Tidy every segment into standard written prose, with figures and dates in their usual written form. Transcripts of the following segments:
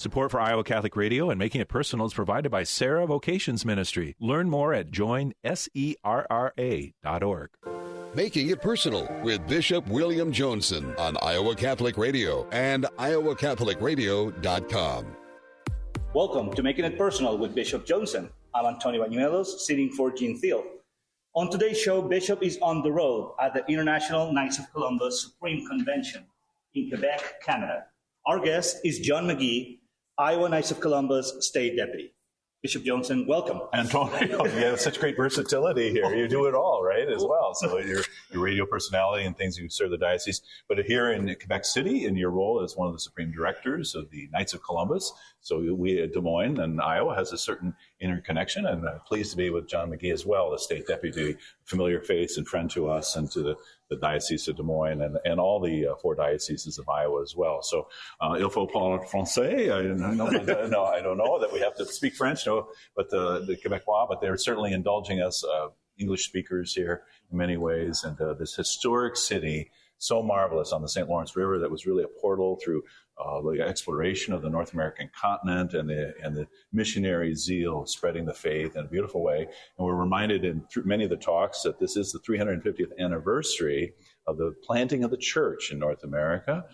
Support for Iowa Catholic Radio and Making It Personal is provided by Sarah Vocations Ministry. Learn more at joinserra.org. Making It Personal with Bishop William Joensen on Iowa Catholic Radio and iowacatholicradio.com. Welcome to Making It Personal with Bishop Joensen. I'm Antonio Bañuelos, sitting for Jean Thiel. On today's show, Bishop is on the road at the International Knights of Columbus Supreme Convention in Quebec, Canada. Our guest is John McGee, Iowa Knights of Columbus State Deputy. Bishop Joensen, welcome. Antonio, you have such great versatility here. You do it all, right, as well. So your radio personality and things, you serve the diocese. But here in Quebec City, in your role as one of the Supreme Directors of the Knights of Columbus, so we at Des Moines and Iowa has a certain interconnection, and I'm pleased to be with John McGee as well, the State Deputy, familiar face and friend to us and to the Diocese of Des Moines and all the 4 dioceses of Iowa as well. So, il faut parler français. I don't know that we have to speak French, no, but the Quebecois, but they're certainly indulging us, English speakers here in many ways. And this historic city, so marvelous on the St. Lawrence River, that was really a portal through the exploration of the North American continent and the missionary zeal spreading the faith in a beautiful way. And we're reminded in many of the talks that this is the 350th anniversary of the planting of the church in North America.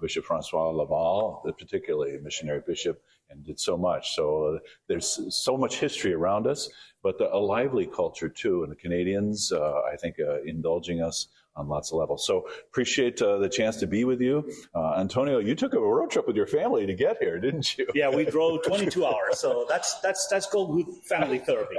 Bishop Francois Laval, particularly a missionary bishop, and did so much. So there's so much history around us, but a lively culture too. And the Canadians, I think, indulging us on lots of levels. So appreciate the chance to be with you. Antonio, you took a road trip with your family to get here, didn't you? Yeah, we drove 22 hours. So that's called good family therapy.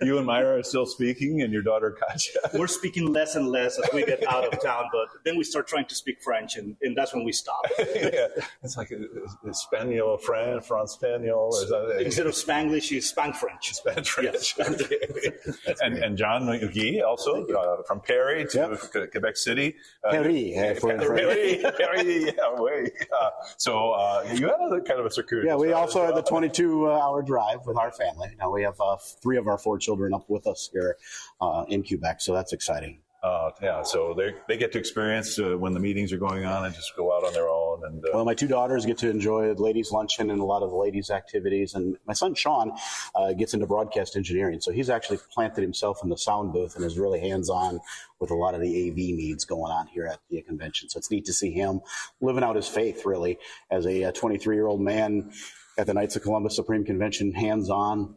You and Myra are still speaking, and your daughter Katya. We're speaking less and less as we get out of town, but then we start trying to speak French, and that's when we stop. Yeah, it's like Espanol, France Spaniel. Instead of Spanglish, you Spank French. Spank French. Yes. and John McGee, also from Perry to Quebec City. Perry. Perry, yeah, way. So you had a kind of a circuitous. Yeah, we also had the 22-hour drive with our family. Now we have 3 of our 4 children up with us here in Quebec, so that's exciting. Yeah, so they get to experience when the meetings are going on and just go out on their own. And well, my 2 daughters get to enjoy the ladies' luncheon and a lot of the ladies' activities. And my son, Sean, gets into broadcast engineering. So he's actually planted himself in the sound booth and is really hands-on with a lot of the AV needs going on here at the convention. So it's neat to see him living out his faith, really, as a 23-year-old man at the Knights of Columbus Supreme Convention, hands-on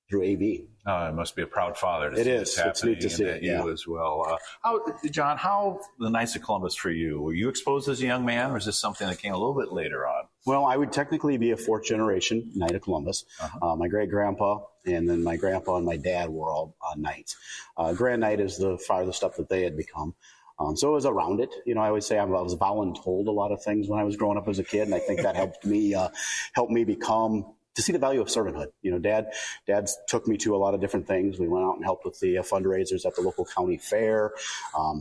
through AV. It must be a proud father to see this happening. It's neat to see it, you as well. John, how the Knights of Columbus for you? Were you exposed as a young man, or is this something that came a little bit later on? Well, I would technically be a 4th generation Knight of Columbus. My great-grandpa and then my grandpa and my dad were all Knights. Grand Knight is the farthest up that they had become. So I was around it. You know, I always say I was voluntold a lot of things when I was growing up as a kid, and I think that helped me become to see the value of servanthood. You know, Dad took me to a lot of different things. We went out and helped with the fundraisers at the local county fair.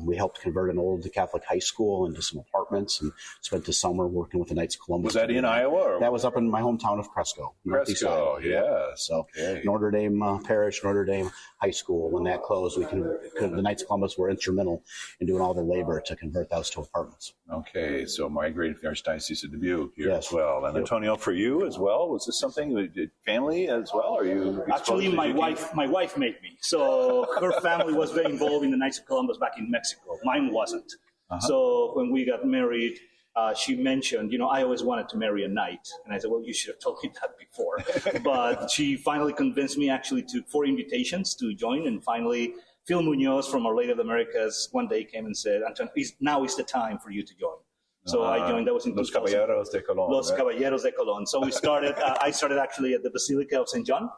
We helped convert an old Catholic high school into some apartments and spent the summer working with the Knights of Columbus. Was that in Iowa? Or that was up in my hometown of Cresco. Cresco, yeah. So Notre Dame Parish, Notre Dame High School, when that closed, the Knights of Columbus were instrumental in doing all the labor to convert those to apartments. Okay, so migrated from the Archdiocese of Dubuque here as well. And Antonio, for you as well, was this something, did family as well? Are you actually my wife made me. So her family was very involved in the Knights of Columbus back in Mexico. Mine wasn't. So when we got married, she mentioned, I always wanted to marry a knight. And I said, well, you should have told me that before. But she finally convinced me actually to 4 invitations to join. And finally, Phil Munoz from Our Lady of the Americas one day came and said, Antonio, now is the time for you to join. So I joined. That was in Los Caballeros de Colón. Los Caballeros de Colón. So we started. I started actually at the Basilica of St. John.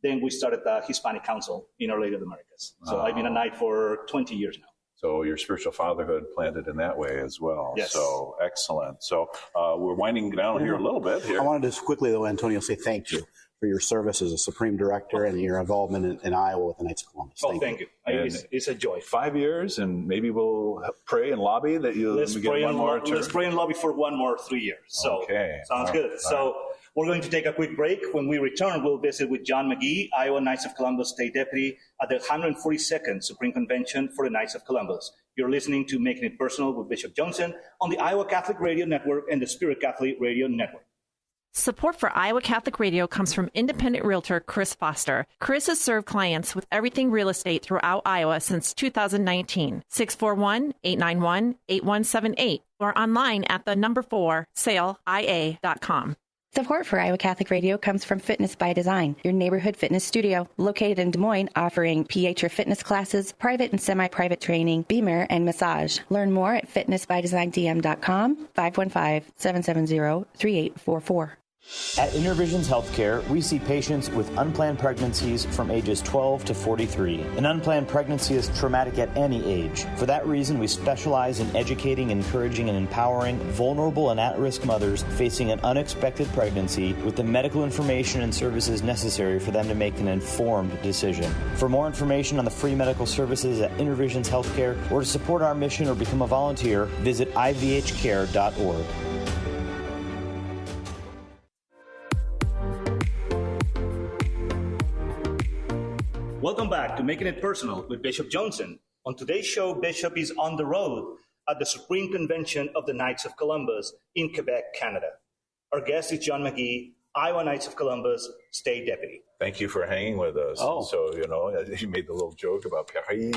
Then we started the Hispanic Council in Our Lady of the Americas. So I've been a knight for 20 years now. So your spiritual fatherhood planted in that way as well. Yes. So excellent. So we're winding down here a little bit here. I wanted to just quickly, though, Antonio, say thank you for your service as a Supreme Director and your involvement in Iowa with the Knights of Columbus. Thank you. It's a joy. 5 years, and maybe we'll pray and lobby that you'll get one more term. Let's pray and lobby for 1 more 3 years. So, sounds good. So we're going to take a quick break. When we return, we'll visit with John McGee, Iowa Knights of Columbus State Deputy at the 142nd Supreme Convention for the Knights of Columbus. You're listening to Making It Personal with Bishop Joensen on the Iowa Catholic Radio Network and the Spirit Catholic Radio Network. Support for Iowa Catholic Radio comes from independent realtor Chris Foster. Chris has served clients with everything real estate throughout Iowa since 2019. 641-891-8178 or online at the 4saleia.com. Support for Iowa Catholic Radio comes from Fitness by Design, your neighborhood fitness studio located in Des Moines, offering PH or fitness classes, private and semi-private training, Beamer, and massage. Learn more at fitnessbydesigndm.com, 515-770-3844. At Intervisions Healthcare, we see patients with unplanned pregnancies from ages 12 to 43. An unplanned pregnancy is traumatic at any age. For that reason, we specialize in educating, encouraging, and empowering vulnerable and at-risk mothers facing an unexpected pregnancy with the medical information and services necessary for them to make an informed decision. For more information on the free medical services at Intervisions Healthcare or to support our mission or become a volunteer, visit ivhcare.org. Welcome back to Making It Personal with Bishop Joensen. On today's show, Bishop is on the road at the Supreme Convention of the Knights of Columbus in Quebec, Canada. Our guest is John McGee, Iowa Knights of Columbus State Deputy. Thank you for hanging with us. Oh. So, you made the little joke about Perry,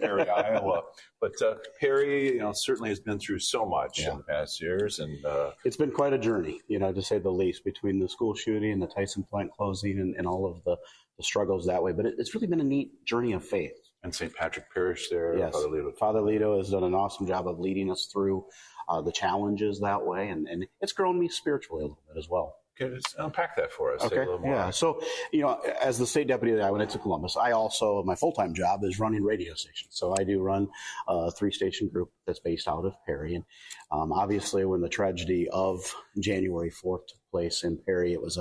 Iowa. But Perry, certainly has been through so much in the past years. And it's been quite a journey, to say the least, between the school shooting and the Tyson plant closing and all of the struggles that way. But it's really been a neat journey of faith. And St. Patrick Parish there. Yes. Father Lito has done an awesome job of leading us through the challenges that way. And it's grown me spiritually a little bit as well. Okay, just unpack that for us. Okay. A little more. Yeah. So, as the state deputy of the Iowa Knights of Columbus, I also, my full-time job is running radio stations. So I do run a 3-station group that's based out of Perry. And obviously, when the tragedy of January 4th took place in Perry, it was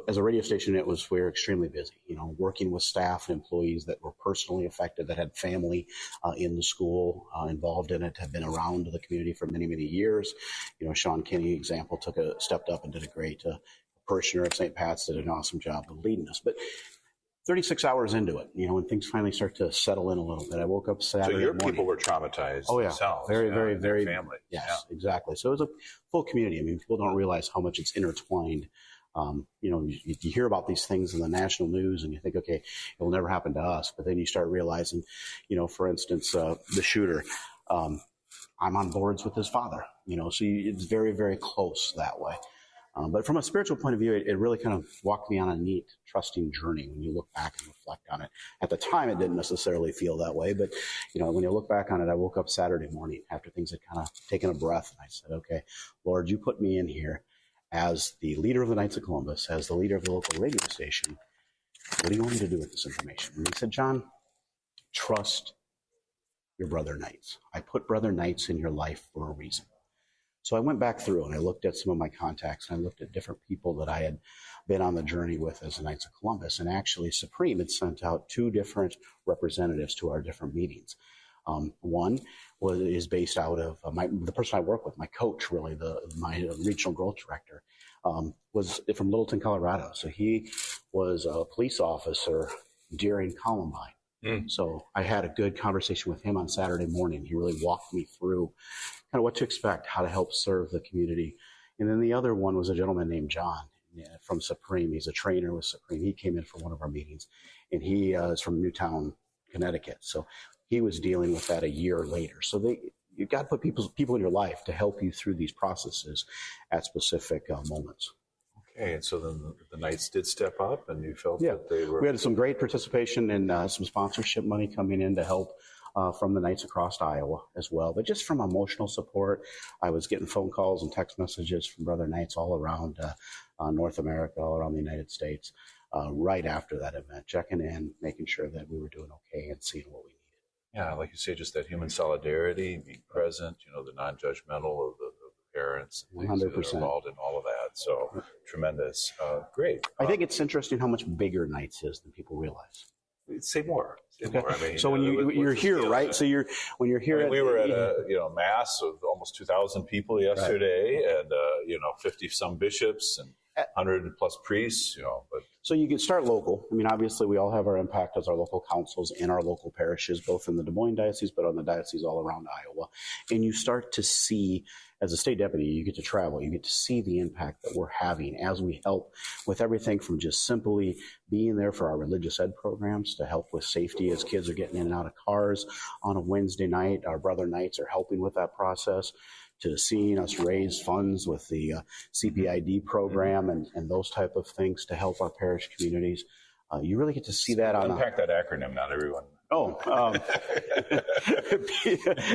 as a radio station, we were extremely busy, working with staff and employees that were personally affected, that had family in the school involved in it, have been around the community for many, many years. Sean Kinney, example, stepped up and did a great parishioner of St. Pat's, did an awesome job of leading us. But 36 hours into it, when things finally start to settle in a little bit, I woke up Saturday morning. So your people were traumatized themselves. Very, very, very. Family. Yes, exactly. So it was a full community. People don't realize how much it's intertwined. You hear about these things in the national news and you think, okay, it will never happen to us. But then you start realizing, for instance, the shooter, I'm on boards with his father, so it's very, very close that way. But from a spiritual point of view, it really kind of walked me on a neat, trusting journey when you look back and reflect on it. At the time, it didn't necessarily feel that way. But, when you look back on it, I woke up Saturday morning after things had kind of taken a breath. And I said, okay, Lord, you put me in here as the leader of the Knights of Columbus, as the leader of the local radio station. What do you want me to do with this information? And he said, John, trust your brother Knights. I put brother Knights in your life for a reason. So I went back through and I looked at some of my contacts and I looked at different people that I had been on the journey with as the Knights of Columbus. And actually, Supreme had sent out 2 different representatives to our different meetings. One is based out of the person I work with, my coach, really, my regional growth director, was from Littleton, Colorado. So he was a police officer during Columbine. So I had a good conversation with him on Saturday morning. He really walked me through kind of what to expect, how to help serve the community. And then the other one was a gentleman named John from Supreme. He's a trainer with Supreme. He came in for one of our meetings, and he is from Newtown, Connecticut. So he was dealing with that a year later. So you've got to put people in your life to help you through these processes at specific moments. Okay, and so then the Knights did step up, and you felt that they were... We had some great participation and some sponsorship money coming in to help from the Knights across Iowa as well. But just from emotional support, I was getting phone calls and text messages from Brother Knights all around North America, all around the United States, right after that event, checking in, making sure that we were doing okay and seeing what we needed. Yeah, like you say, just that human solidarity, being present, the non-judgmental of the parents, 100% involved in all of that. So tremendous. Great. I think it's interesting how much bigger Knights is than people realize. Say more. Okay. So when you're here, right? So when you're here, we were at a mass of almost 2,000 people yesterday, and 50 some bishops and 100 plus priests. But so you can start local. Obviously, we all have our impact as our local councils in our local parishes, both in the Des Moines diocese, but on the diocese all around Iowa. And you start to see as a state deputy, you get to travel. You get to see the impact that we're having as we help with everything from just simply being there for our religious ed programs to help with safety as kids are getting in and out of cars on a Wednesday night. Our brother nights are helping with that process, to seeing us raise funds with the CPID program and those type of things to help our parish communities. You really get to see that on unpack that acronym. Not everyone.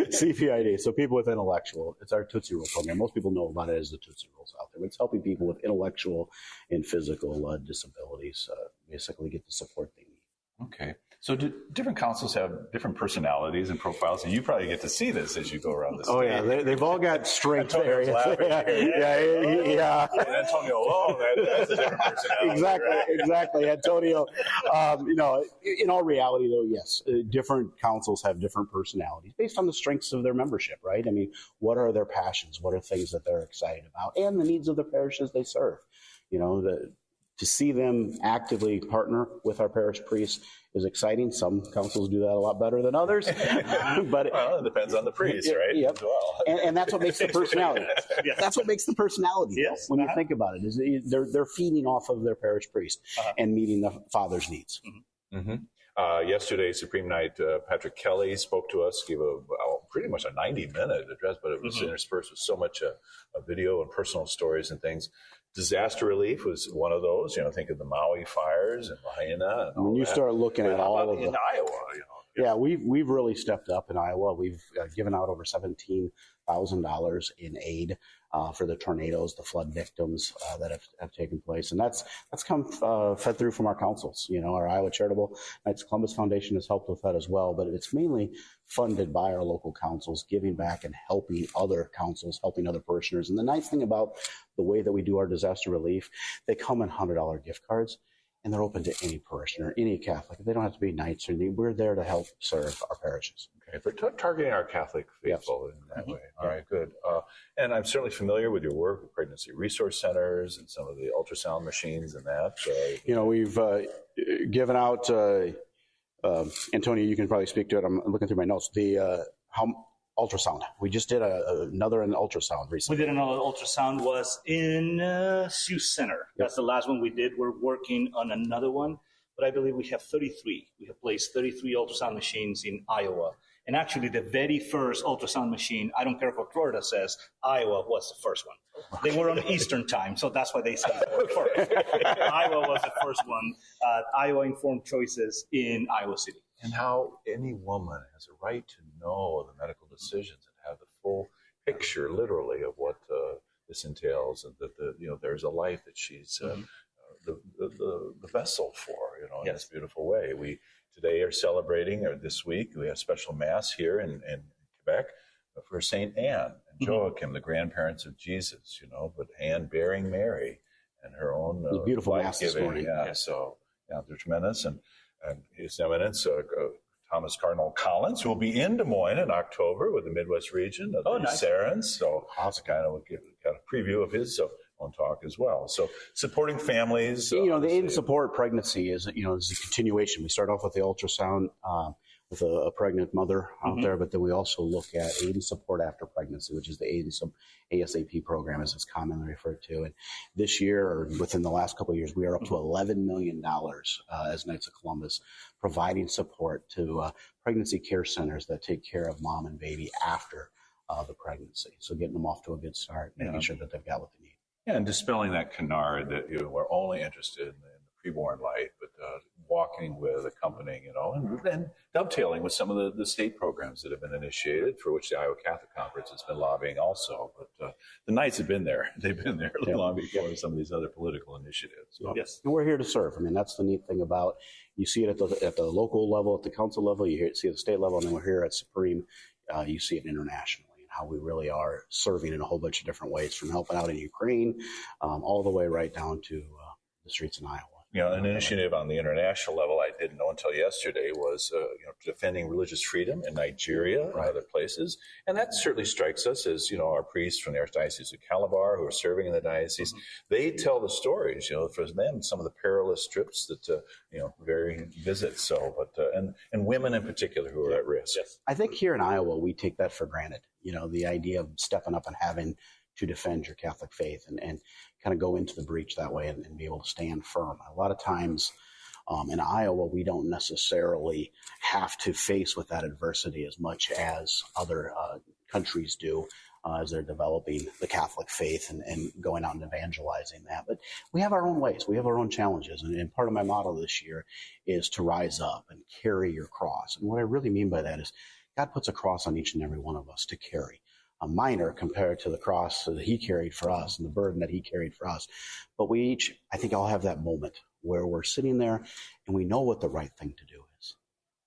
CPID, so people with intellectual. It's our Tootsie Roll program. Most people know about it as the Tootsie Rolls out there, but it's helping people with intellectual and physical disabilities basically get the support they need. Okay. So do different councils have different personalities and profiles? And you probably get to see this as you go around the state. Oh, yeah. They've all got strength areas. Yeah. And Antonio, that's a different personality. Exactly. Antonio, in all reality, though, yes, different councils have different personalities based on the strengths of their membership, right? I mean, what are their passions? What are things that they're excited about? And the needs of the parishes they serve. To see them actively partner with our parish priests is exciting. Some councils do that a lot better than others. But it depends on the priest, right? Yep. As well. And that's what makes the personality. Yes. That's what makes the personality. Yes. When you think about it, is they're feeding off of their parish priest and meeting the Father's needs. Yesterday, Supreme Night, Patrick Kelly spoke to us, gave pretty much a 90-minute address, but it was interspersed with so much video and personal stories and things. Disaster relief was one of those. Think of the Maui fires and Lahaina. When you start looking at all of in Iowa, Yeah, we've really stepped up in Iowa. We've given out over $17,000 in aid for the tornadoes, the flood victims that have taken place, and that's come fed through from our councils. Our Iowa Charitable Knights of Columbus Foundation has helped with that as well, but it's mainly funded by our local councils, giving back and helping other councils, helping other parishioners. And the nice thing about the way that we do our disaster relief, they come in $100 gift cards. And they're open to any parishioner, any Catholic. They don't have to be knights or anything. We're there to help serve our parishes. Okay, for targeting our Catholic faithful in that way. All right, good. And I'm certainly familiar with your work with pregnancy resource centers and some of the ultrasound machines and that. We've given out, Antonio, you can probably speak to it. I'm looking through my notes. Ultrasound. We just did another ultrasound recently. We did another ultrasound was in Sioux Center. Yep. That's the last one we did. We're working on another one, but I believe we have 33. We have placed 33 ultrasound machines in Iowa. And actually, the very first ultrasound machine, I don't care what Florida says, Iowa was the first one. They were on Eastern time, so that's why they said first. Iowa was the first one. Iowa Informed Choices in Iowa City. And how any woman has a right to know the medical decisions and have the full picture, literally, of what this entails, and that there's a life that she's the vessel for, in this beautiful way. We today are celebrating, or this week we have special mass here in Quebec for Saint Anne and Joachim, the grandparents of Jesus. But Anne bearing Mary and her own beautiful mass this morning. They're tremendous. And His Eminence, Thomas Cardinal Collins, who will be in Des Moines in October with the Midwest region of the Sarans. So awesome. Kind of get a preview of his own talk as well. So supporting families. The aid and support pregnancy is a continuation. We start off with the ultrasound with a pregnant mother out there, but then we also look at aid and support after pregnancy, which is the aid and some ASAP program, as it's commonly referred to. And this year, or within the last couple of years, we are up to $11 million as Knights of Columbus, providing support to pregnancy care centers that take care of mom and baby after the pregnancy. So getting them off to a good start, making sure that they've got what they need. Yeah, and dispelling that canard that we're only interested in the preborn life, but walking with, accompanying, and then dovetailing with some of the state programs that have been initiated, for which the Iowa Catholic Conference has been lobbying also. But the Knights have been there. They've been there long before some of these other political initiatives. So. Yes. And we're here to serve. That's the neat thing about, you see it at the local level, at the council level, see it at the state level, and then we're here at Supreme. You see it internationally. How we really are serving in a whole bunch of different ways, from helping out in Ukraine all the way right down to the streets in Iowa. An initiative on the international level I didn't know until yesterday was defending religious freedom in Nigeria and other places. And that certainly strikes us as, our priests from the Archdiocese of Calabar who are serving in the diocese. They tell the stories, for them, some of the perilous trips that, vary visits. So, and women in particular who are at risk. Yes. I think here in Iowa, we take that for granted. The idea of stepping up and having to defend your Catholic faith and kind of go into the breach that way and be able to stand firm. A lot of times in Iowa, we don't necessarily have to face with that adversity as much as other countries do as they're developing the Catholic faith and going out and evangelizing that. But we have our own ways. We have our own challenges. And part of my motto this year is to rise up and carry your cross. And what I really mean by that is God puts a cross on each and every one of us to carry. A minor compared to the cross that he carried for us and the burden that he carried for us. But we each, I think, all have that moment where we're sitting there and we know what the right thing to do is.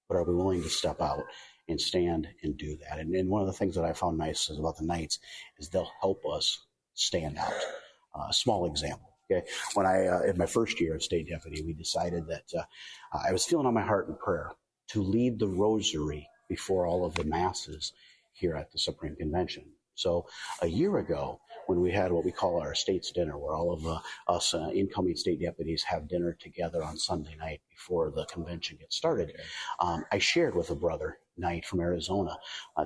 But are we willing to step out and stand and do that? And one of the things that I found nice about the Knights is they'll help us stand out. A small example. Okay, when in my first year as state deputy, we decided that I was feeling on my heart in prayer to lead the rosary before all of the masses here at the Supreme Convention. So a year ago, when we had what we call our state's dinner, where all of us incoming state deputies have dinner together on Sunday night before the convention gets started, I shared with a brother Knight from Arizona,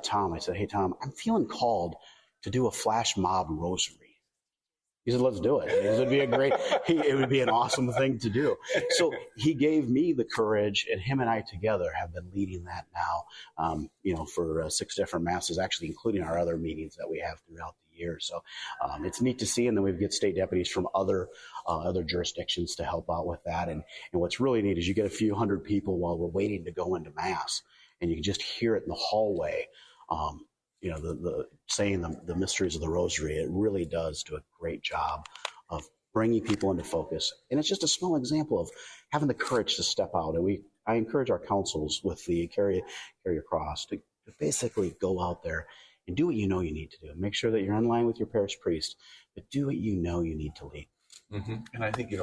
Tom. I said, "Hey, Tom, I'm feeling called to do a flash mob rosary." He said, "Let's do it." It would be an awesome thing to do. So he gave me the courage, and him and I together have been leading that now, for 6 different masses, actually including our other meetings that we have throughout the year. So it's neat to see. And then we get state deputies from other jurisdictions to help out with that. And what's really neat is you get a few hundred people while we're waiting to go into mass, and you can just hear it in the hallway. Saying the mysteries of the rosary. It really does do a great job of bringing people into focus. And it's just a small example of having the courage to step out. And I encourage our councils with the Carry Your Cross to basically go out there and do what you know you need to do. Make sure that you're in line with your parish priest, but do what you know you need to lead. Mm-hmm. And I think,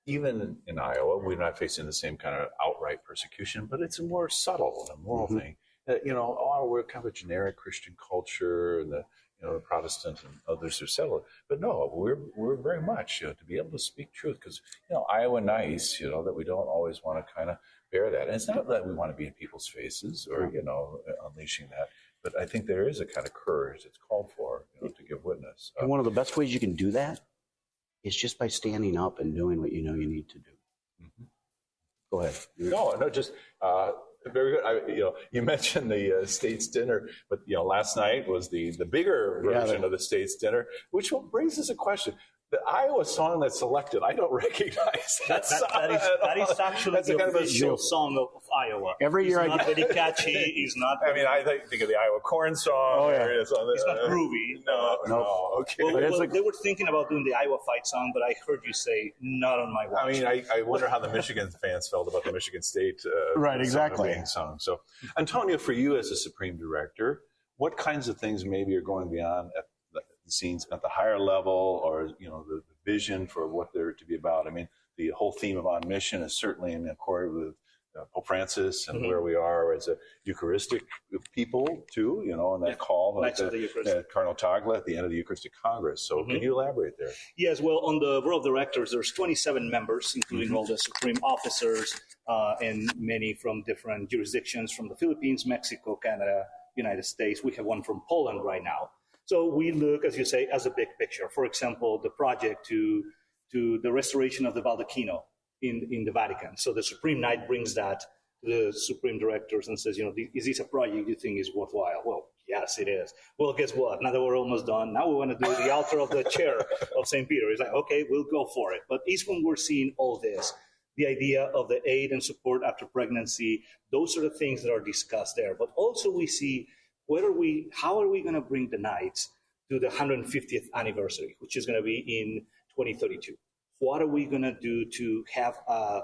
even in Iowa, we're not facing the same kind of outright persecution, but it's a more subtle and moral thing. We're kind of a generic Christian culture, and the Protestant and others are settled. But no, we're very much, to be able to speak truth, because, Iowa nice, that we don't always want to kind of bear that. And it's not that we want to be in people's faces or, unleashing that. But I think there is a kind of courage that's called for, to give witness. And one of the best ways you can do that is just by standing up and doing what you know you need to do. Mm-hmm. Go ahead. No, just... very good. You mentioned the state's dinner, but last night was the bigger version of the state's dinner, which brings us a question. The Iowa song that's selected, I don't recognize that song. That is actually the official song of Iowa. Every year it's not very catchy. It's not. I think of the Iowa corn song. Oh, yeah. It's not groovy. No. Okay. They were thinking about doing the Iowa fight song, but I heard you say not on my watch. I wonder how the Michigan fans felt about the Michigan State right, exactly. being sung. So, Antonio, for you as a Supreme Director, what kinds of things maybe are going beyond the scenes at the higher level, or the vision for what they're to be about? The whole theme of On Mission is certainly in accord with Pope Francis and where we are as a Eucharistic people too, and that call like Cardinal Tagle at the end of the Eucharistic Congress. So can you elaborate there? Yes, well, on the Board of Directors, there's 27 members, including all the Supreme officers and many from different jurisdictions, from the Philippines, Mexico, Canada, United States. We have one from Poland right now. So we look, as you say, as a big picture. For example, the project to the restoration of the Baldacchino in the Vatican. So the Supreme Knight brings that to the Supreme Directors and says, is this a project you think is worthwhile? Well, yes, it is. Well, guess what? Now that we're almost done, now we want to do the altar of the chair of St. Peter. It's like, okay, we'll go for it. But each when we're seeing all this, the idea of the aid and support after pregnancy, those are the things that are discussed there. But also we see, how are we going to bring the Knights to the 150th anniversary, which is going to be in 2032? What are we going to do to have a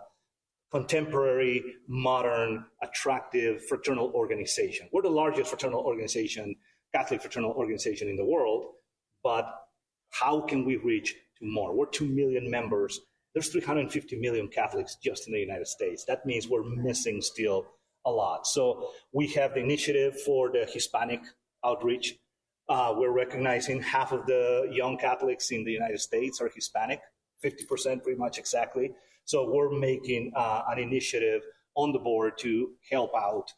contemporary, modern, attractive fraternal organization? We're the largest fraternal organization, Catholic fraternal organization in the world, but how can we reach to more? We're 2 million members, there's 350 million Catholics just in the United States. That means we're missing still a lot. So we have the initiative for the Hispanic outreach. We're recognizing half of the young Catholics in the United States are Hispanic, 50% pretty much exactly. So we're making an initiative on the board to help out.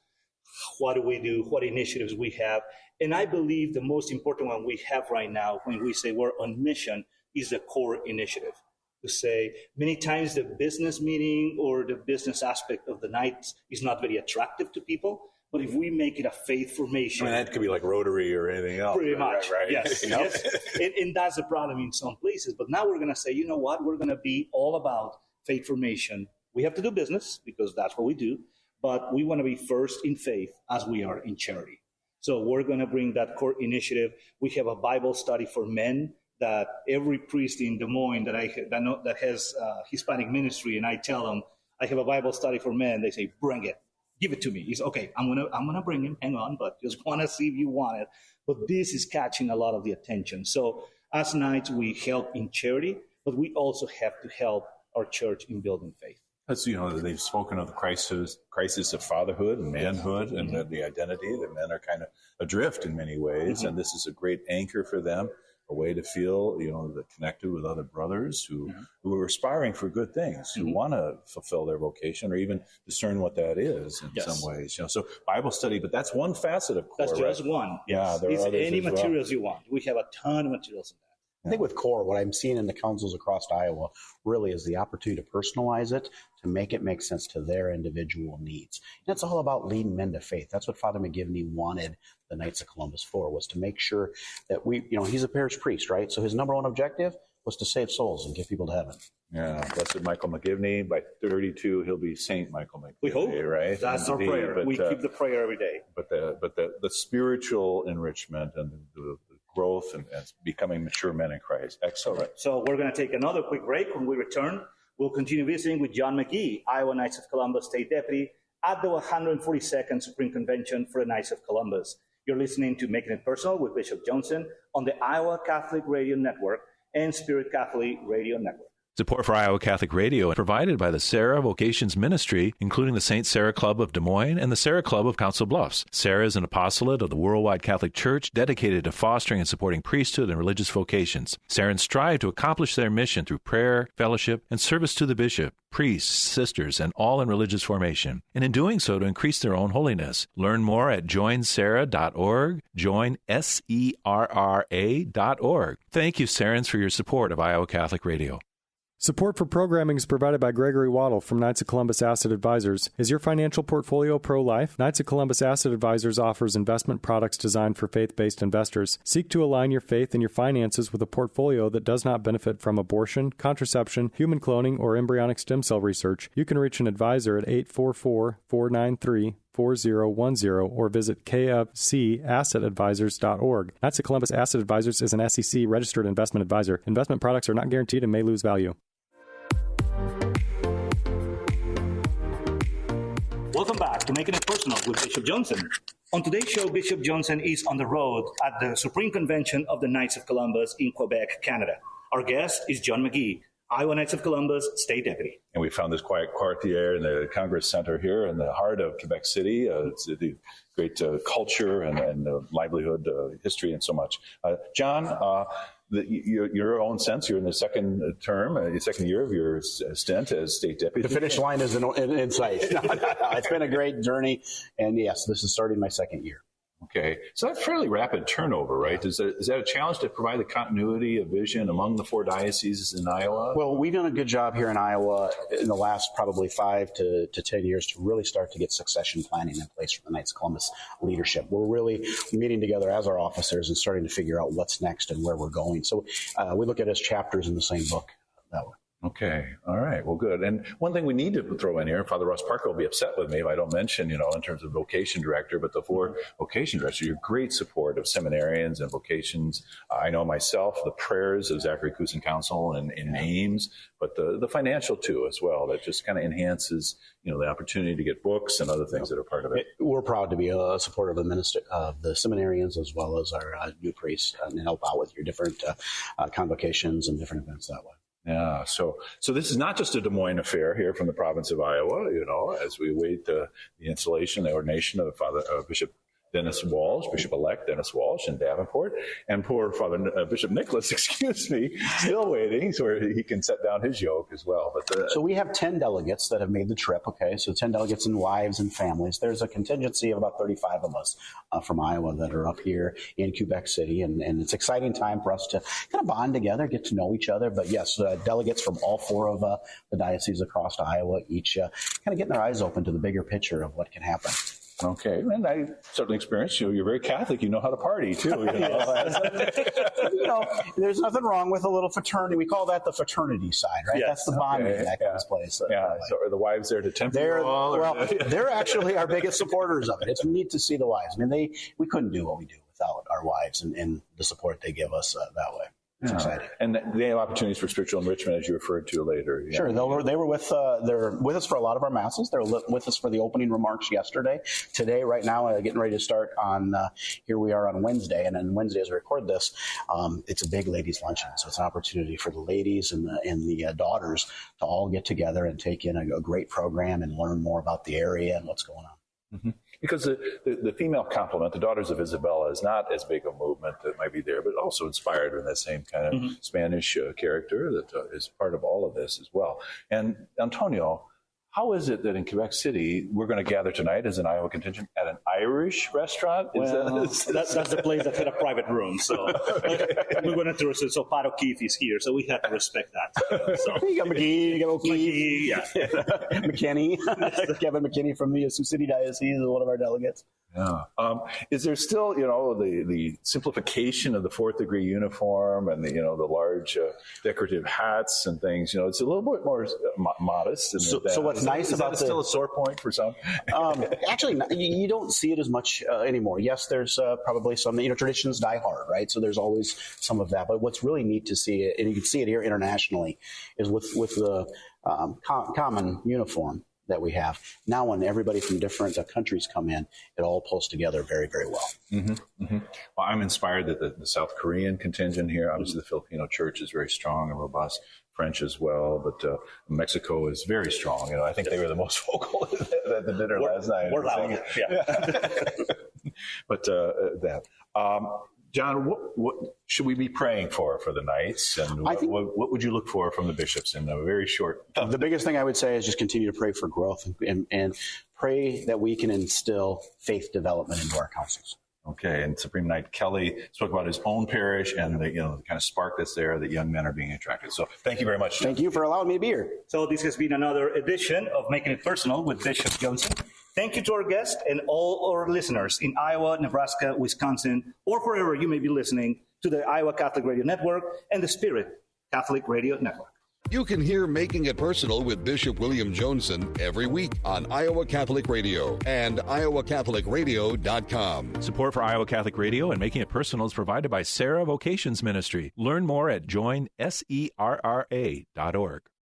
What do we do? What initiatives we have? And I believe the most important one we have right now when we say we're on mission is the core initiative. To say many times the business meeting or the business aspect of the night is not very attractive to people. But if we make it a faith formation. I mean, that could be like Rotary or anything else. Pretty much, right? Yes. Yes. And that's the problem in some places. But now we're going to say, you know what? We're going to be all about faith formation. We have to do business because that's what we do. But we want to be first in faith as we are in charity. So we're going to bring that core initiative. We have a Bible study for men that every priest in Des Moines that has Hispanic ministry, and I tell them, I have a Bible study for men. They say, bring it. Give it to me. He's okay. I'm gonna bring him. Hang on, but just want to see if you want it. But this is catching a lot of the attention. So as Knights, we help in charity, but we also have to help our church in building faith. That's, they've spoken of the crisis of fatherhood and manhood and the identity that men are kind of adrift in many ways, and this is a great anchor for them. A way to feel, connected with other brothers who are aspiring for good things, who want to fulfill their vocation or even discern what that is in some ways. So Bible study, but that's one facet of CORE. That's just one. Yeah, there are others any as materials you want. We have a ton of materials in that. I think with CORE, what I'm seeing in the councils across Iowa really is the opportunity to personalize it, to make it make sense to their individual needs. And it's all about leading men to faith. That's what Father McGivney wanted the Knights of Columbus for, was to make sure that he's a parish priest, right? So his number one objective was to save souls and get people to heaven. Yeah, Blessed Michael McGivney. By 32, he'll be Saint Michael McGivney. We hope, right? That's our prayer. But, we keep the prayer every day. But the spiritual enrichment and the growth and becoming mature men in Christ. Excellent. Right. So we're going to take another quick break. When we return, we'll continue visiting with John McGee, Iowa Knights of Columbus State Deputy at the 142nd Supreme Convention for the Knights of Columbus. You're listening to Making It Personal with Bishop Joensen on the Iowa Catholic Radio Network and Spirit Catholic Radio Network. Support for Iowa Catholic Radio is provided by the Sarah Vocations Ministry, including the St. Sarah Club of Des Moines and the Sarah Club of Council Bluffs. Sarah is an apostolate of the Worldwide Catholic Church dedicated to fostering and supporting priesthood and religious vocations. Sarahans strive to accomplish their mission through prayer, fellowship, and service to the bishop, priests, sisters, and all in religious formation, and in doing so to increase their own holiness. Learn more at joinsarah.org, joinserra.org. Thank you, Sarahans, for your support of Iowa Catholic Radio. Support for programming is provided by Gregory Waddle from Knights of Columbus Asset Advisors. Is your financial portfolio pro-life? Knights of Columbus Asset Advisors offers investment products designed for faith-based investors. Seek to align your faith and your finances with a portfolio that does not benefit from abortion, contraception, human cloning, or embryonic stem cell research. You can reach an advisor at 844-493-4010 or visit kfcassetadvisors.org. Knights of Columbus Asset Advisors is an SEC registered investment advisor. Investment products are not guaranteed and may lose value. Welcome back to Making It Personal with Bishop Joensen. On today's show, Bishop Joensen is on the road at the Supreme Convention of the Knights of Columbus in Quebec, Canada. Our guest is John McGee, Iowa Knights of Columbus State Deputy. And we found this quiet quartier in the Congress Center here in the heart of Quebec City. It's the great culture and livelihood, history, and so much. John, your own sense, you're in the second year of your stint as state deputy. The finish line is in sight. No, it's been a great journey, and yes, this is starting my second year. Okay, so that's fairly rapid turnover, right? Is that a challenge to provide the continuity of vision among the four dioceses in Iowa? Well, we've done a good job here in Iowa in the last probably 5 to 10 years to really start to get succession planning in place for the Knights of Columbus leadership. We're really meeting together as our officers and starting to figure out what's next and where we're going. So we look at it as chapters in the same book that way. Okay. All right. Well, good. And one thing we need to throw in here, Father Ross Parker will be upset with me if I don't mention, in terms of vocation director, but the 4 vocation directors, your great support of seminarians and vocations. I know myself, the prayers of Zachary Cousin Council and names, but the financial too as well. That just kind of enhances, the opportunity to get books and other things that are part of it. We're proud to be a supporter of the seminarians as well as our new priests and help out with your different convocations and different events that way. Yeah, so this is not just a Des Moines affair here from the province of Iowa, as we await the installation, the ordination of Bishop Dennis Walsh, Bishop-elect Dennis Walsh in Davenport, and poor Bishop Nicholas, still waiting so he can set down his yoke as well. But so we have 10 delegates that have made the trip, okay? So 10 delegates and wives and families. There's a contingency of about 35 of us from Iowa that are up here in Quebec City, and it's an exciting time for us to kind of bond together, get to know each other. But yes, delegates from all 4 of the dioceses across Iowa, each kind of getting their eyes open to the bigger picture of what can happen. Okay, and I certainly experienced you're very Catholic. You know how to party too. There's nothing wrong with a little fraternity. We call that the fraternity side, right? Yes. That's the bonding that takes place. So are the wives there to tempt you all? They're actually our biggest supporters of it. It's neat to see the wives. I mean, we couldn't do what we do without our wives and the support they give us that way. It's exciting. And they have opportunities for spiritual enrichment, as you referred to later. Yeah. Sure. They were they're with us for a lot of our masses. They're with us for the opening remarks yesterday. Today, right now, getting ready to start on, here we are on Wednesday. And then Wednesday, as we record this, it's a big ladies' luncheon. So it's an opportunity for the ladies and the daughters to all get together and take in a great program and learn more about the area and what's going on. Mm-hmm. Because the female complement, the Daughters of Isabella, is not as big a movement that might be there, but also inspired in that same kind of Spanish character that is part of all of this as well. And Antonio, how is it that in Quebec City we're going to gather tonight as an Iowa contingent at an Irish restaurant? That's the place that had a private room. So we went into it. So Pat O'Keefe is here, so we had to respect that. So. You got McGee, you got O'Keefe, McKinney, Kevin McKinney from the Sioux City Diocese is one of our delegates. Yeah. Is there still, the simplification of the 4th degree uniform and the large decorative hats and things? It's a little bit more modest. So what's nice about that still a sore point for some? Actually, you don't see it as much anymore. Yes, there's probably some, traditions die hard, right? So there's always some of that. But what's really neat to see, and you can see it here internationally, is with the common uniform that we have. Now when everybody from different countries come in, it all pulls together very, very well. Mm-hmm, mm-hmm. Well, I'm inspired that the South Korean contingent here, obviously the Filipino church is very strong and robust, French as well, but Mexico is very strong. I think they were the most vocal at the dinner last night. We're loud, But John, what should we be praying for the Knights? And what would you look for from the bishops in a very short? The biggest thing I would say is just continue to pray for growth and pray that we can instill faith development into our councils. Okay, and Supreme Knight Kelly spoke about his own parish and the kind of spark that's there that young men are being attracted. So thank you very much. Thank you for allowing me to be here. So this has been another edition of Making It Personal with Bishop Joensen. Thank you to our guests and all our listeners in Iowa, Nebraska, Wisconsin, or wherever you may be listening to the Iowa Catholic Radio Network and the Spirit Catholic Radio Network. You can hear Making It Personal with Bishop William Joensen every week on Iowa Catholic Radio and iowacatholicradio.com. Support for Iowa Catholic Radio and Making It Personal is provided by Sarah Vocations Ministry. Learn more at joinserra.org.